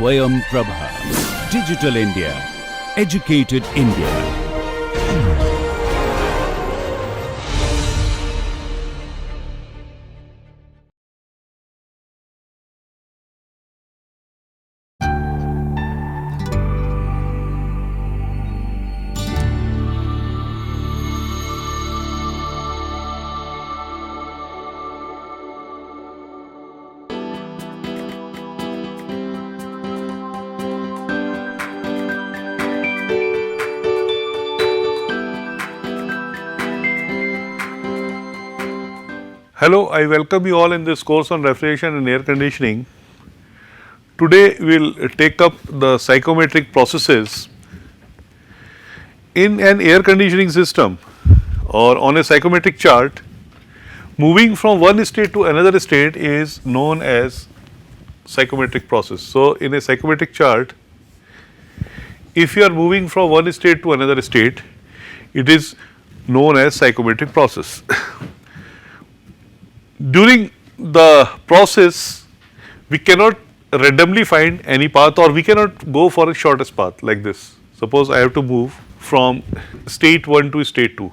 SwayamPrabha. Digital India. Educated India. Hello, I welcome you all in this course on refrigeration and air conditioning. Today we will take up the psychrometric processes. In an air conditioning system or on a psychrometric chart, moving from one state to another state is known as psychrometric process. So, in a psychrometric chart, if you are moving from one state to another state, it is known as psychrometric process. During the process, we cannot randomly find any path, or we cannot go for a shortest path like this. Suppose I have to move from state 1 to state 2.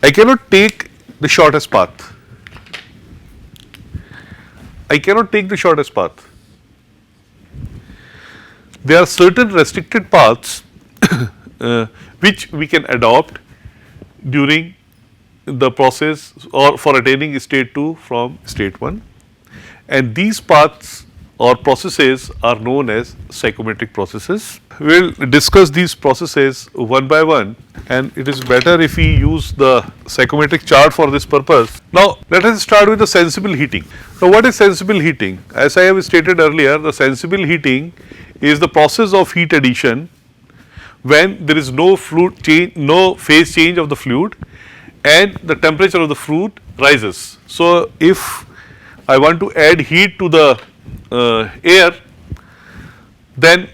I cannot take the shortest path. I cannot take the shortest path. There are certain restricted paths which we can adopt during the process or for attaining state 2 from state 1, and these paths or processes are known as psychrometric processes. We will discuss these processes one by one, and it is better if we use the psychrometric chart for this purpose. Now, let us start with the sensible heating. Now, what is sensible heating? As I have stated earlier, the sensible heating is the process of heat addition when there is no fluid change, no phase change of the fluid, and the temperature of the fluid rises. So, if I want to add heat to the air, then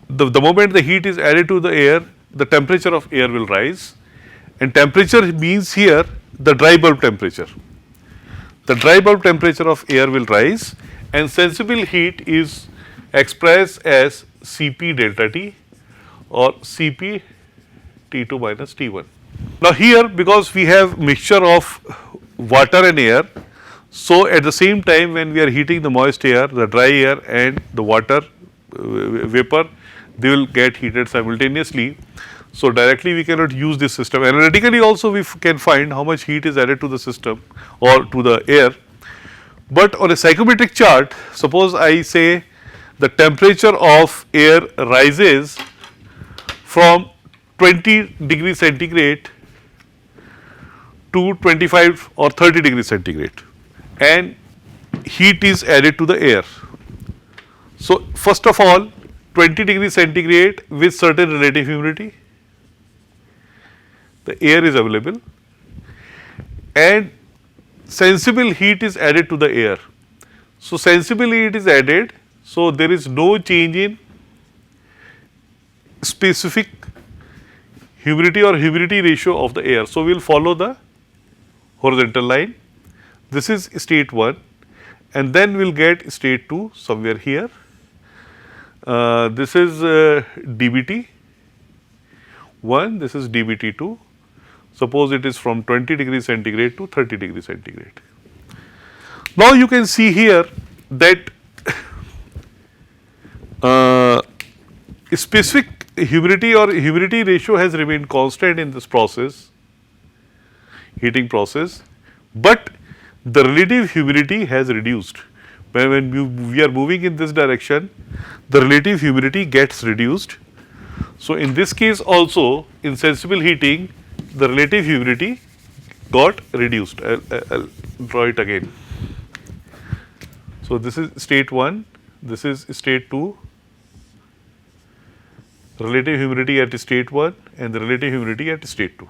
the moment the heat is added to the air, the temperature of air will rise, and temperature means here the dry bulb temperature. The dry bulb temperature of air will rise, and sensible heat is expressed as Cp delta T or Cp T2 minus T1. Now, here because we have mixture of water and air, so at the same time when we are heating the moist air, the dry air and the water vapor, they will get heated simultaneously. So, directly we cannot use this system. Analytically also we can find how much heat is added to the system or to the air, but on a psychrometric chart, suppose I say the temperature of air rises from 20 degrees centigrade to 25 or 30 degrees centigrade, and heat is added to the air. So, first of all 20 degrees centigrade with certain relative humidity, the air is available, and sensible heat is added to the air. So, sensible heat is added, so there is no change in specific humidity or humidity ratio of the air. So, we will follow the horizontal line. This is state 1, and then we will get state 2 somewhere here. This is dBT 1, this is dBT 2. Suppose it is from 20 degrees centigrade to 30 degrees centigrade. Now, you can see here that specific humidity or humidity ratio has remained constant in this process, heating process, but the relative humidity has reduced. When we are moving in this direction, the relative humidity gets reduced. So, in this case also in sensible heating, the relative humidity got reduced. I'll draw it again. So, this is state 1, this is state 2, relative humidity at state 1 and the relative humidity at state 2.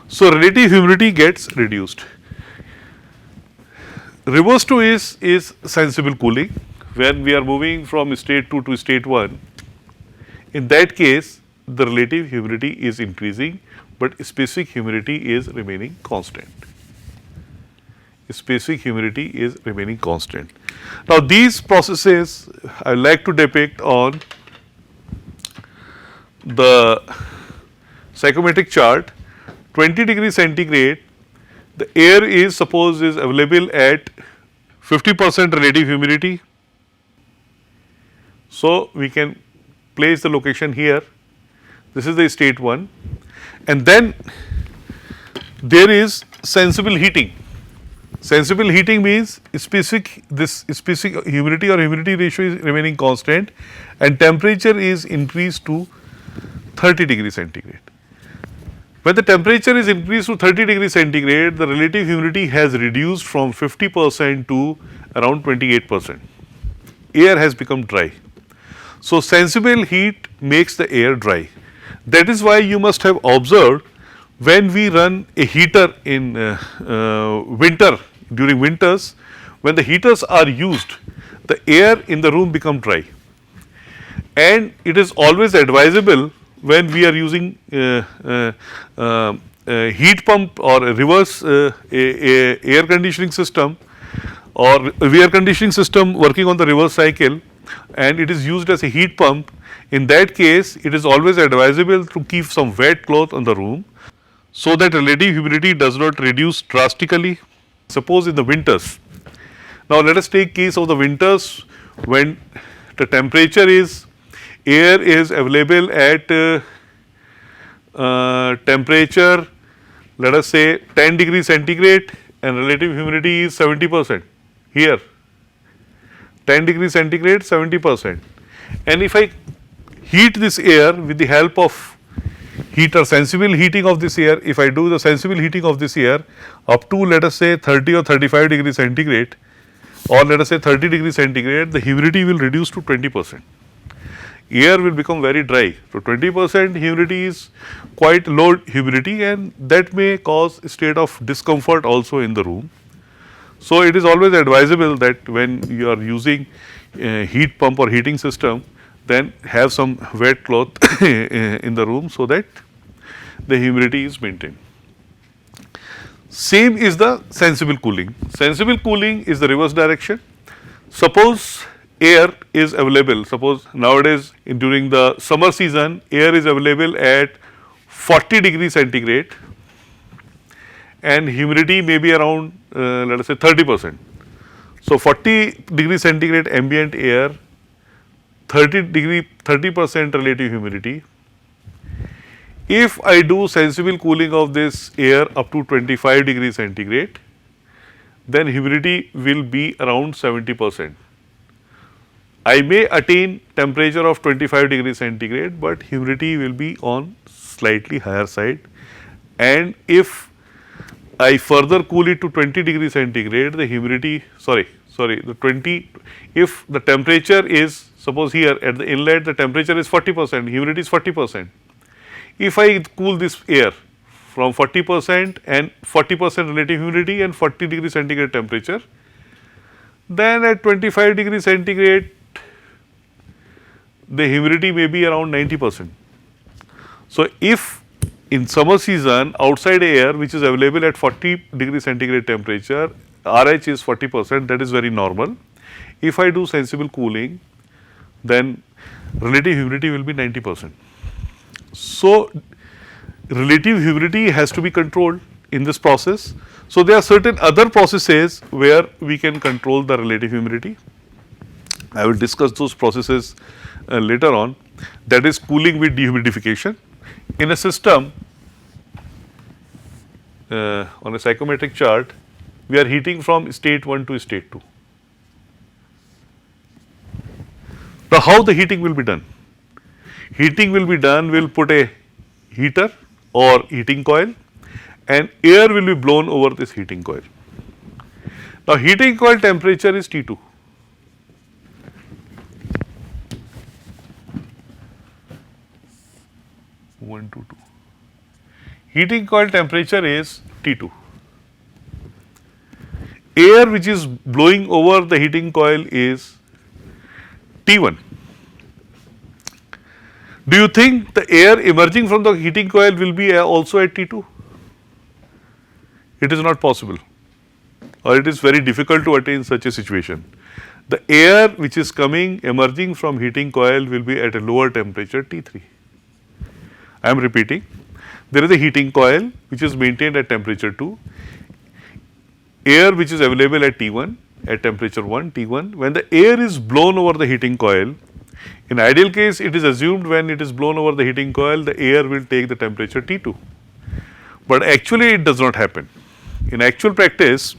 So, relative humidity gets reduced. Reverse to is sensible cooling. When we are moving from state 2 to state 1, in that case the relative humidity is increasing, but specific humidity is remaining constant. specific humidity is remaining constant. Now, these processes I like to depict on the psychrometric chart. 20 degrees centigrade, the air is suppose is available at 50% relative humidity. So, we can place the location here. This is the state 1, and then there is sensible heating. Sensible heating means specific humidity or humidity ratio is remaining constant and temperature is increased to 30 degrees centigrade. When the temperature is increased to 30 degrees centigrade, the relative humidity has reduced from 50% to around 28%. Air has become dry. So, sensible heat makes the air dry. That is why you must have observed when we run a heater in winter, during winters, when the heaters are used, the air in the room become dry. And it is always advisable when we are using heat pump or a reverse air conditioning system or air conditioning system working on the reverse cycle, and it is used as a heat pump. In that case, it is always advisable to keep some wet cloth on the room so that relative humidity does not reduce drastically. Suppose in the winters, now let us take case of the winters when the temperature is, air is available at temperature, let us say 10 degrees centigrade and relative humidity is 70%. Here 10 degrees centigrade 70%, and if I heat this air with the help of heater, sensible heating of this air, if I do the sensible heating of this air up to let us say 30 or 35 degrees centigrade or let us say 30 degrees centigrade, the humidity will reduce to 20%. Air will become very dry. So, 20% humidity is quite low humidity and that may cause a state of discomfort also in the room. So, it is always advisable that when you are using heat pump or heating system, then have some wet cloth in the room so that the humidity is maintained. Same is the sensible cooling. Sensible cooling is the reverse direction. Suppose air is available, suppose nowadays during the summer season air is available at 40 degrees centigrade and humidity may be around let us say 30%. So, 40 degrees centigrade ambient air, 30% relative humidity. If I do sensible cooling of this air up to 25 degrees centigrade, then humidity will be around 70%. I may attain temperature of 25 degrees centigrade, but humidity will be on slightly higher side, and if I further cool it to 20 degrees centigrade, the humidity, if the temperature is, suppose here at the inlet the temperature is 40%, humidity is 40%. If I cool this air from 40% and 40% relative humidity and 40 degrees centigrade temperature, then at 25 degrees centigrade the humidity may be around 90%. So, if in summer season outside air which is available at 40 degrees centigrade temperature, RH is 40%, that is very normal. If I do sensible cooling, then relative humidity will be 90%. So, relative humidity has to be controlled in this process. So, there are certain other processes where we can control the relative humidity. I will discuss those processes later on, that is cooling with dehumidification. In a system on a psychrometric chart, we are heating from state 1 to state 2. Now, how the heating will be done? Heating will be done, we will put a heater or heating coil and air will be blown over this heating coil. Now, heating coil temperature is T2. Heating coil temperature is T2. Air which is blowing over the heating coil is T1. Do you think the air emerging from the heating coil will be also at T2? It is not possible. or it is very difficult to attain such a situation. The air which is coming emerging from heating coil will be at a lower temperature T3. I am repeating, there is a heating coil which is maintained at temperature 2, air which is available at T1 at temperature 1 T1. When the air is blown over the heating coil, in ideal case it is assumed when it is blown over the heating coil the air will take the temperature T2, but actually it does not happen. In actual practice,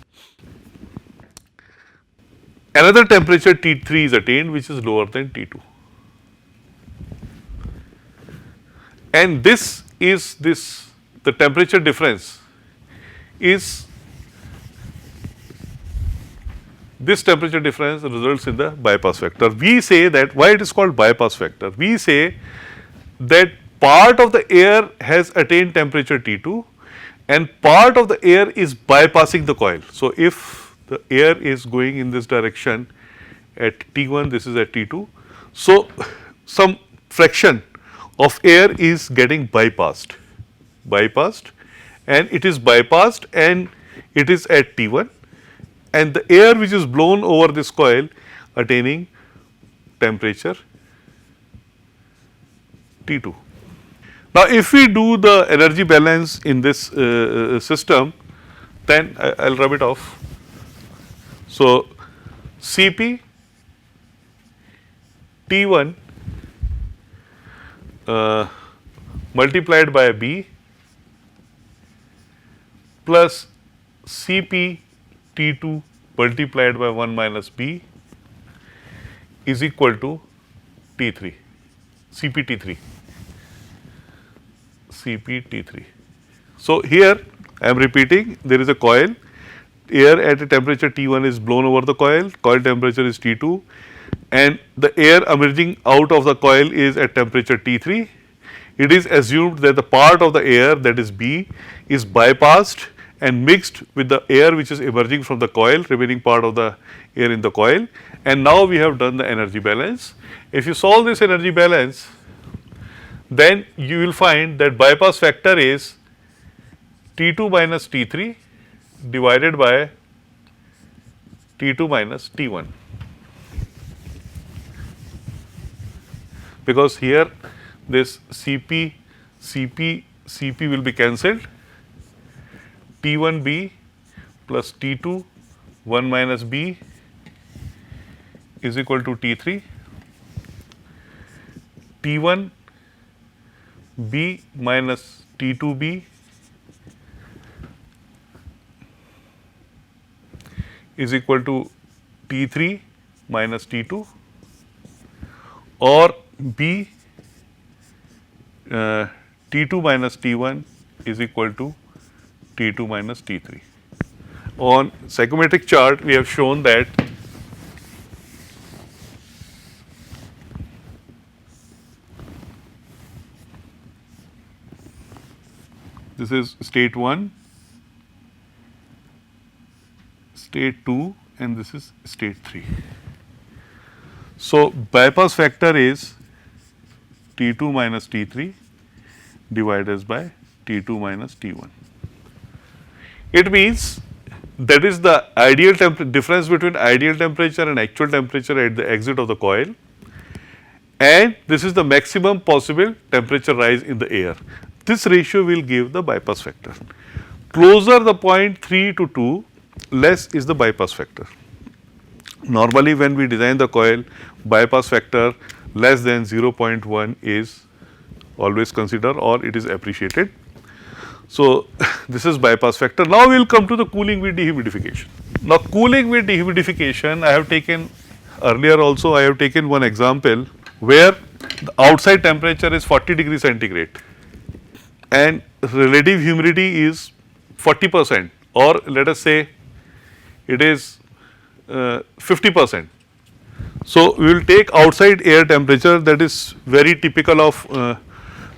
another temperature T3 is attained which is lower than T2, and the temperature difference is, this temperature difference results in the bypass factor. We say that, why it is called bypass factor? We say that part of the air has attained temperature T2 and part of the air is bypassing the coil. So, if the air is going in this direction at T1, this is at T2. So, some fraction of air is getting bypassed and it is bypassed and it is at T1, and the air which is blown over this coil attaining temperature T2. Now, if we do the energy balance in this system, then I will rub it off. So, Cp T1 multiplied by B plus Cp T2 multiplied by 1 minus B is equal to T3, CpT3. So, here I am repeating, there is a coil, air at a temperature T1 is blown over the coil temperature is T2, and the air emerging out of the coil is at temperature T3. It is assumed that the part of the air, that is B, is bypassed and mixed with the air which is emerging from the coil, remaining part of the air in the coil, and now we have done the energy balance. If you solve this energy balance, then you will find that bypass factor is T2 minus T3 divided by T2 minus T1, because here this Cp will be cancelled, T1B plus T2 1 minus B is equal to T3, T1 B minus T2B is equal to T3 minus T2, or B T2 minus T1 is equal to T2 minus T3. On psychrometric chart, we have shown that this is state 1, state 2, and this is state 3. So, bypass factor is T2 minus T3 divided by T2 minus T1. It means that is the ideal difference between ideal temperature and actual temperature at the exit of the coil, and this is the maximum possible temperature rise in the air. This ratio will give the bypass factor. Closer the point 3 to 2, less is the bypass factor. Normally, when we design the coil, bypass factor less than 0.1 is always considered, or it is appreciated. So, this is bypass factor. Now, we will come to the cooling with dehumidification. Now, cooling with dehumidification, I have taken earlier also, I have taken one example where the outside temperature is 40 degrees centigrade and relative humidity is 40%, or let us say it is 50%. So, we will take outside air temperature, that is very typical of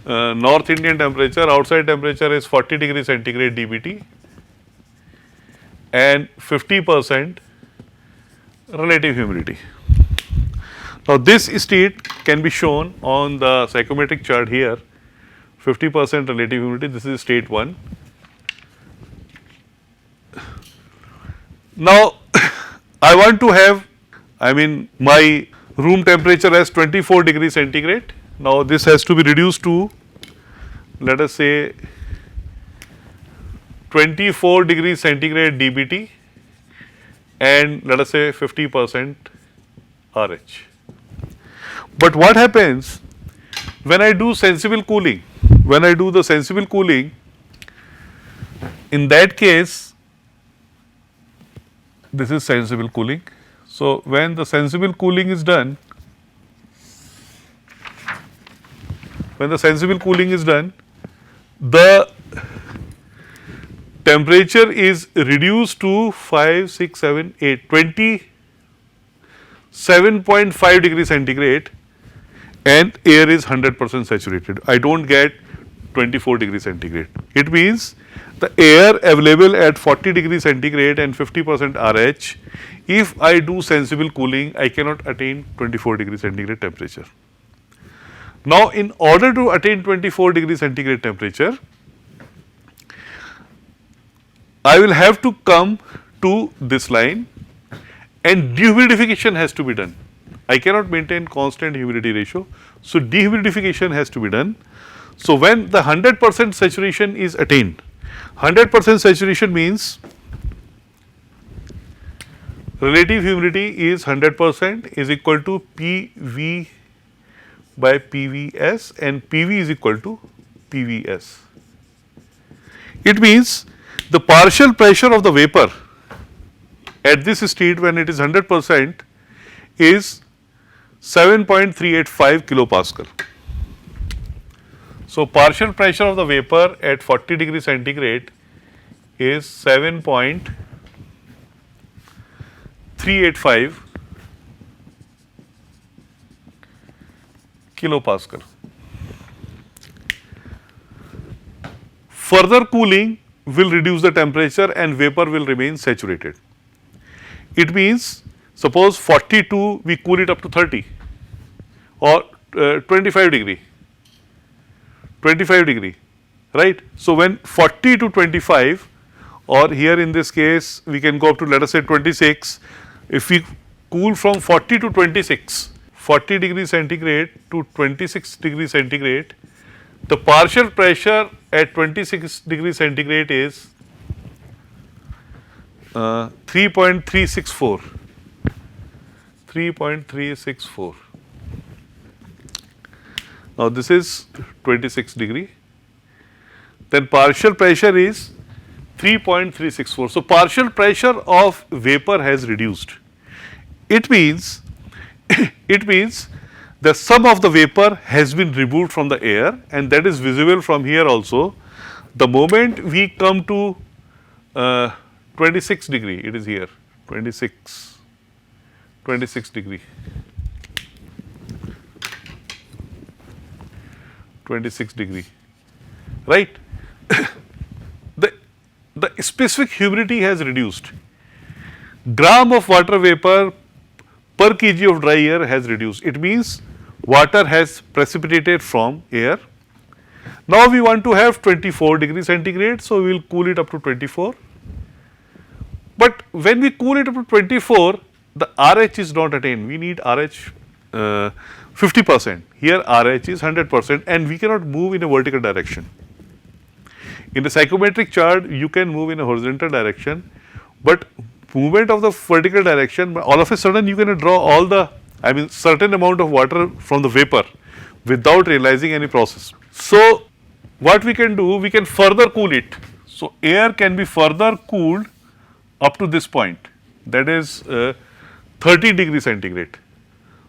North Indian temperature. Outside temperature is 40 degrees centigrade dBT and 50% relative humidity. Now, this state can be shown on the psychrometric chart here, 50% relative humidity, this is state 1. Now, I want to have, my room temperature as 24 degrees centigrade. Now, this has to be reduced to, let us say, 24 degrees centigrade dBT and let us say 50% RH. But what happens when I do sensible cooling? When I do the sensible cooling, in that case, this is sensible cooling. So, when the sensible cooling is done, the temperature is reduced to 5, 6, 7, 8, 27.5 degrees centigrade and air is 100% saturated. I do not get 24 degrees centigrade. It means the air available at 40 degrees centigrade and 50% RH, if I do sensible cooling, I cannot attain 24 degrees centigrade temperature. Now, in order to attain 24 degrees centigrade temperature, I will have to come to this line and dehumidification has to be done. I cannot maintain constant humidity ratio. So, dehumidification has to be done. So, when the 100% saturation is attained, 100% saturation means relative humidity is 100% is equal to PV by PVS and PV is equal to PVS. It means the partial pressure of the vapor at this state when it is 100% is 7.385 kilopascal. So, partial pressure of the vapor at 40 degrees centigrade is 7.385 kilopascal. Further cooling will reduce the temperature and vapor will remain saturated. It means suppose 42 we cool it up to 30 or 25 degree, right. So, when 40 to 25 or here in this case we can go up to let us say 26, if we cool from 40 to 26, 40 degrees centigrade to 26 degrees centigrade, the partial pressure at 26 degrees centigrade is 3.364. Now, this is 26 degree, then partial pressure is 3.364. So, partial pressure of vapor has reduced. It means the sum of the vapor has been removed from the air and that is visible from here also. The moment we come to 26 degree, it is here 26 degree, 26 degree, right. The specific humidity has reduced. Gram of water vapor per kg of dry air has reduced. It means water has precipitated from air. Now, we want to have 24 degrees centigrade. So, we will cool it up to 24. But when we cool it up to 24, the RH is not attained. We need RH 50%. Here RH is 100% and we cannot move in a vertical direction. In the psychrometric chart, you can move in a horizontal direction, but movement of the vertical direction, all of a sudden you can draw all the, certain amount of water from the vapor without realizing any process. So, what we can do, we can further cool it. So, air can be further cooled up to this point, that is 13 degrees centigrade.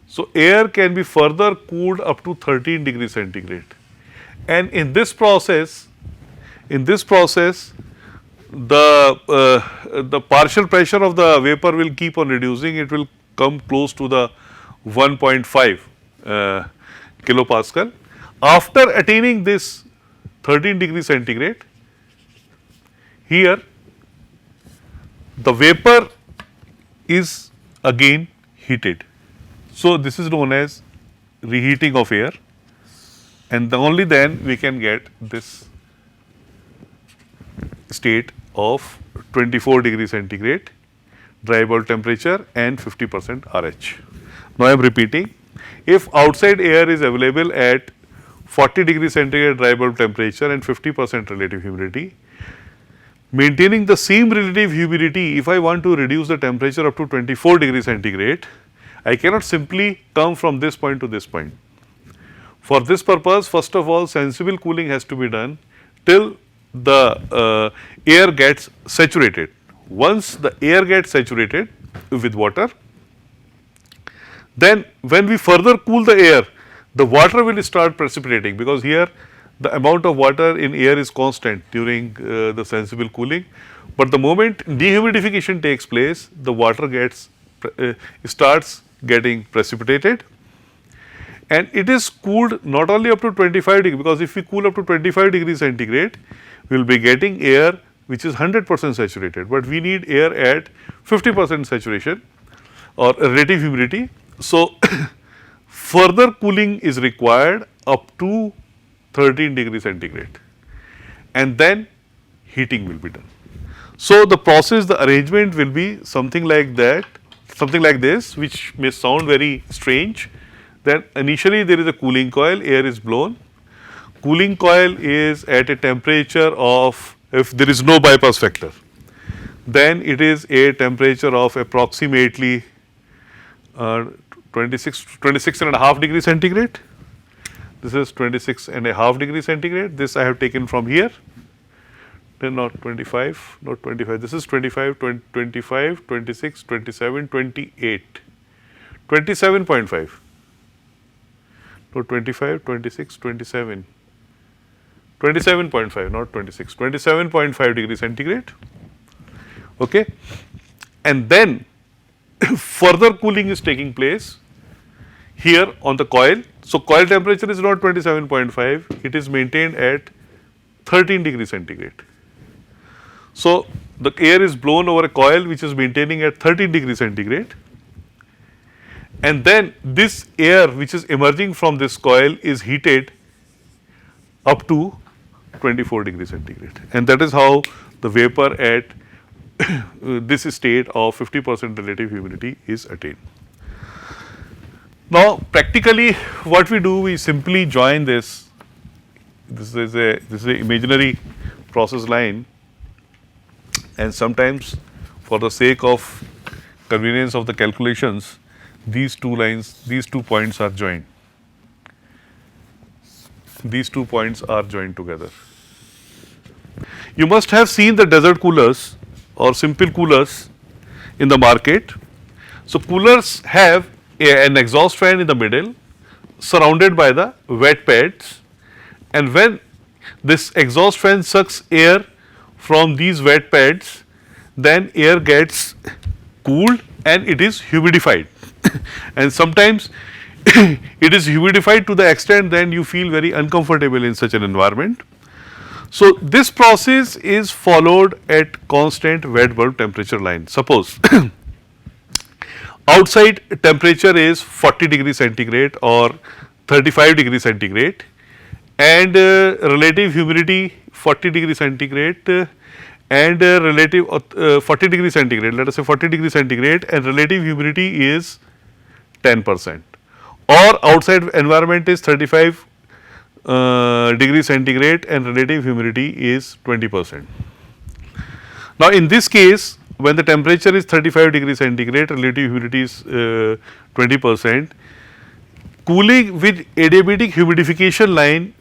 So, air can be further cooled up to 13 degrees centigrade, and in this process, the partial pressure of the vapor will keep on reducing. It will come close to the 1.5 kilopascal. After attaining this 13 degrees centigrade, here the vapor is again heated. So, this is known as reheating of air, and only then we can get this state of 24 degrees centigrade dry bulb temperature and 50% RH. Now I am repeating, if outside air is available at 40 degrees centigrade dry bulb temperature and 50% relative humidity, maintaining the same relative humidity, if I want to reduce the temperature up to 24 degrees centigrade, I cannot simply come from this point to this point. For this purpose, first of all, sensible cooling has to be done till the air gets saturated. Once the air gets saturated with water, then when we further cool the air, the water will start precipitating, because here the amount of water in air is constant during the sensible cooling. But the moment dehumidification takes place, the water starts getting precipitated, and it is cooled not only up to 25 degrees, because if we cool up to 25 degrees centigrade, we will be getting air which is 100% saturated, but we need air at 50% saturation or relative humidity. So, further cooling is required up to 13 degrees centigrade, and then heating will be done. So, the process, the arrangement will be something like that, something like this, which may sound very strange. Then initially there is a cooling coil, air is blown. Cooling coil is at a temperature of, if there is no bypass factor, then it is a temperature of approximately 26 and a half degrees centigrade. This is 26 and a half degrees centigrade. This I have taken from here. Then not 25, not 25. This is 25, 25, 26, 27, 28, 27.5. No, 25, 26, 27, 27.5, not 26, 27.5 degrees centigrade. Okay. And then further cooling is taking place here on the coil. So, coil temperature is not 27.5, it is maintained at 13 degrees centigrade. So, the air is blown over a coil which is maintaining at 13 degrees centigrade, and then this air which is emerging from this coil is heated up to 24 degrees centigrade, and that is how the vapor at this state of 50% relative humidity is attained. Now, practically what we do, we simply join this. This is a imaginary process line, and sometimes for the sake of convenience of the calculations, these two lines, these 2 points are joined. These 2 points are joined together. You must have seen the desert coolers or simple coolers in the market. So, coolers have an exhaust fan in the middle surrounded by the wet pads, and when this exhaust fan sucks air from these wet pads, then air gets cooled and it is humidified. And sometimes it is humidified to the extent then you feel very uncomfortable in such an environment. So, this process is followed at constant wet bulb temperature line. Suppose outside temperature is 40 degrees centigrade or 35 degrees centigrade, and relative humidity 40 degrees centigrade and relative 40 degrees centigrade, let us say 40 degrees centigrade, and relative humidity is 10%, or outside environment is 35 degrees centigrade and relative humidity is 20%. Now, in this case, when the temperature is 35 degrees centigrade, relative humidity is 20%, cooling with adiabatic humidification line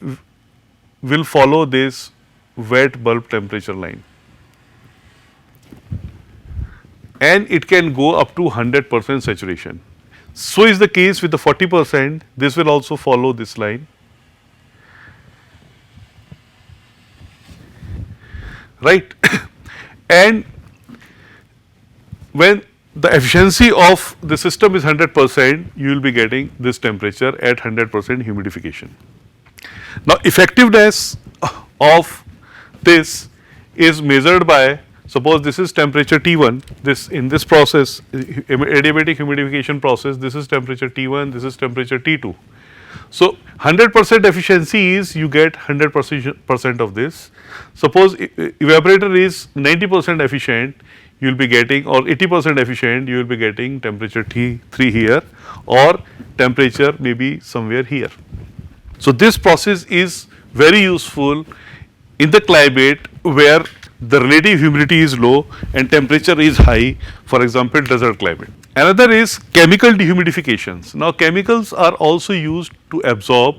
will follow this wet bulb temperature line, and it can go up to 100% saturation. So is the case with the 40%, this will also follow this line, right. And when the efficiency of the system is 100%, you will be getting this temperature at 100% humidification. Now, effectiveness of this is measured by, suppose this is temperature T1, this in this process, adiabatic humidification process, this is temperature T1, this is temperature T2. So, 100% efficiency is you get 100% of this. Suppose evaporator is 90% efficient, you will be getting, or 80% efficient, you will be getting temperature T3 here, or temperature maybe somewhere here. So, this process is very useful in the climate where the relative humidity is low and temperature is high, for example, desert climate. Another is chemical dehumidifications. Now, chemicals are also used to absorb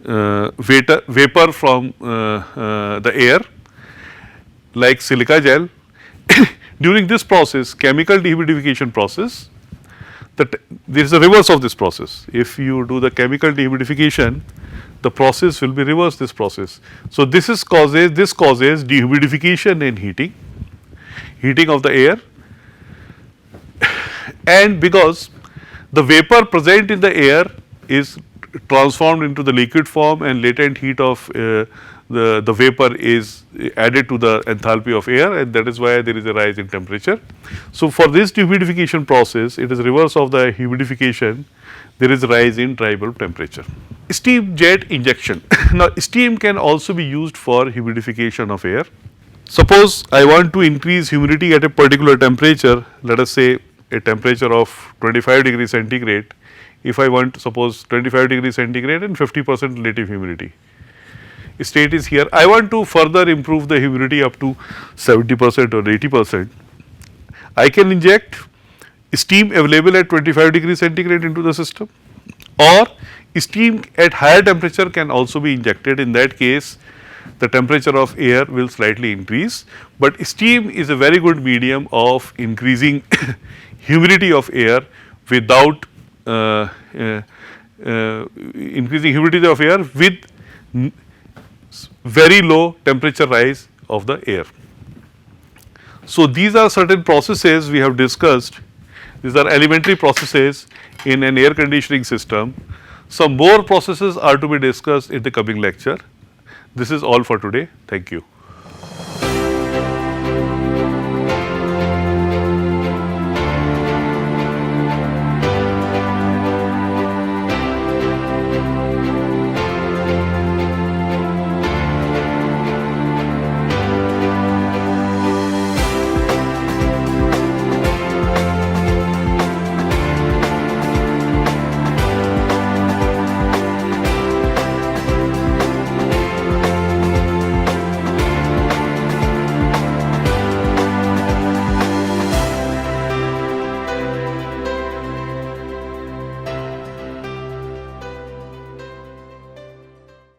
vapor from the air, like silica gel. During this process, chemical dehumidification process, there is a reverse of this process. If you do the chemical dehumidification, the process will be reverse this process. So, this causes dehumidification and heating of the air, and because the vapor present in the air is transformed into the liquid form and latent heat of the vapor is added to the enthalpy of air, and that is why there is a rise in temperature. So, for this dehumidification process, it is reverse of the humidification, there is rise in dry bulb temperature. Steam jet injection. Now, steam can also be used for humidification of air. Suppose I want to increase humidity at a particular temperature, let us say a temperature of 25 degrees centigrade. If I want, suppose 25 degrees centigrade and 50% relative humidity, state is here. I want to further improve the humidity up to 70% or 80%. I can inject steam available at 25 degrees centigrade into the system, or steam at higher temperature can also be injected. In that case, the temperature of air will slightly increase, but steam is a very good medium of increasing humidity of air without increasing humidity of air with very low temperature rise of the air. So, these are certain processes we have discussed. These are elementary processes in an air conditioning system. Some more processes are to be discussed in the coming lecture. This is all for today. Thank you.